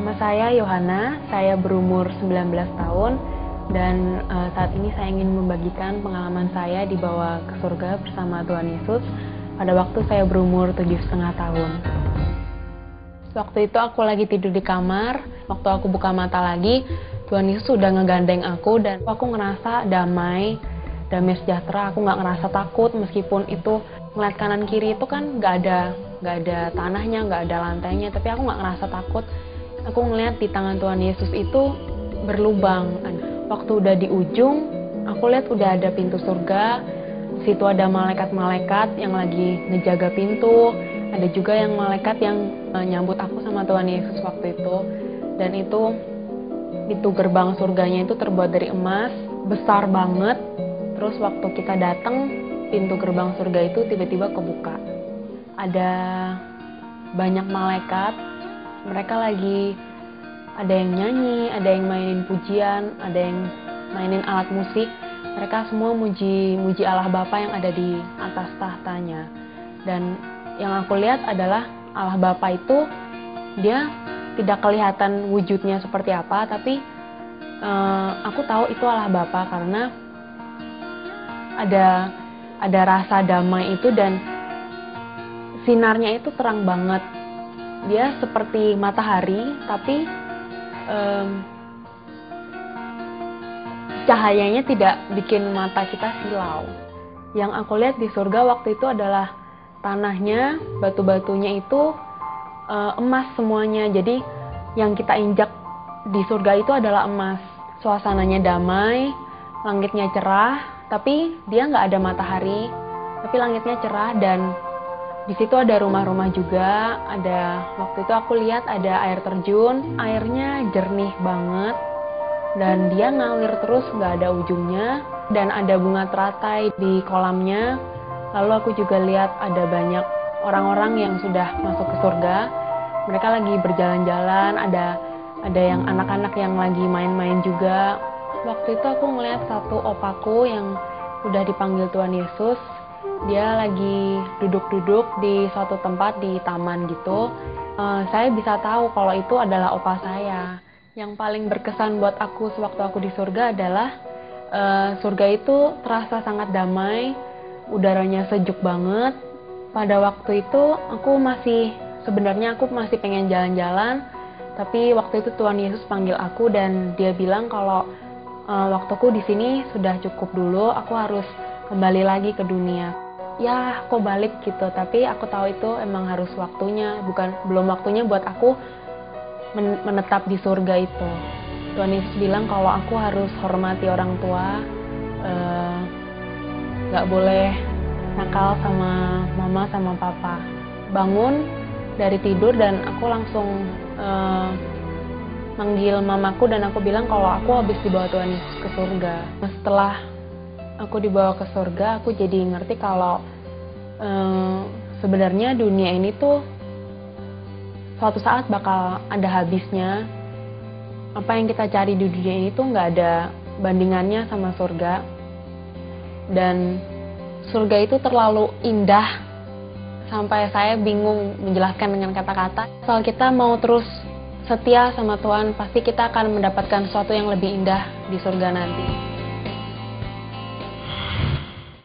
Nama saya Yohana, saya berumur 19 tahun dan saat ini saya ingin membagikan pengalaman saya dibawa ke surga bersama Tuhan Yesus pada waktu saya berumur 7,5 tahun. Waktu itu aku lagi tidur di kamar, waktu aku buka mata lagi, Tuhan Yesus sudah ngegandeng aku dan aku ngerasa damai sejahtera. Aku nggak ngerasa takut meskipun itu ngeliat kanan kiri itu kan nggak ada tanahnya, nggak ada lantainya, tapi aku nggak ngerasa takut. Aku ngeliat di tangan Tuhan Yesus itu berlubang. Waktu udah di ujung, aku lihat udah ada pintu surga. Situ ada malaikat-malaikat yang lagi ngejaga pintu. Ada juga yang malaikat yang nyambut aku sama Tuhan Yesus waktu itu. Dan itu pintu gerbang surganya itu terbuat dari emas, besar banget. Terus waktu kita datang, pintu gerbang surga itu tiba-tiba kebuka. Ada banyak malaikat, mereka lagi ada yang nyanyi, ada yang mainin pujian, ada yang mainin alat musik. Mereka semua muji Allah Bapa yang ada di atas tahtanya. Dan yang aku lihat adalah Allah Bapa itu dia tidak kelihatan wujudnya seperti apa, tapi aku tahu itu Allah Bapa karena ada rasa damai itu dan sinarnya itu terang banget. Dia seperti matahari, tapi cahayanya tidak bikin mata kita silau. Yang aku lihat di surga waktu itu adalah tanahnya, batu-batunya itu emas semuanya. Jadi yang kita injak di surga itu adalah emas. Suasananya damai, langitnya cerah, tapi dia nggak ada matahari, tapi langitnya cerah dan di situ ada rumah-rumah juga. Waktu itu aku lihat ada air terjun, airnya jernih banget dan dia ngalir terus nggak ada ujungnya, dan ada bunga teratai di kolamnya. Lalu aku juga lihat ada banyak orang-orang yang sudah masuk ke surga. Mereka lagi berjalan-jalan, ada yang anak-anak yang lagi main-main juga. Waktu itu aku ngeliat satu opaku yang udah dipanggil Tuhan Yesus. Dia lagi duduk-duduk di suatu tempat di taman gitu. Saya bisa tahu kalau itu adalah opa saya. Yang paling berkesan buat aku sewaktu aku di surga adalah surga itu terasa sangat damai, udaranya sejuk banget. Pada waktu itu sebenarnya aku masih pengen jalan-jalan, tapi waktu itu Tuhan Yesus panggil aku dan dia bilang kalau waktuku di sini sudah cukup dulu, aku harus kembali lagi ke dunia. Ya, kok balik gitu, tapi aku tahu itu emang harus waktunya, belum waktunya buat aku menetap di surga itu. Tuhan Yesus bilang kalau aku harus hormati orang tua, gak boleh nakal sama mama sama papa. Bangun dari tidur dan aku langsung manggil mamaku dan aku bilang kalau aku habis dibawa Tuhan Yesus ke surga. Setelah aku dibawa ke surga, aku jadi ngerti kalau sebenarnya dunia ini tuh suatu saat bakal ada habisnya. Apa yang kita cari di dunia ini tuh nggak ada bandingannya sama surga. Dan surga itu terlalu indah sampai saya bingung menjelaskan dengan kata-kata. Asal kita mau terus setia sama Tuhan, pasti kita akan mendapatkan sesuatu yang lebih indah di surga nanti.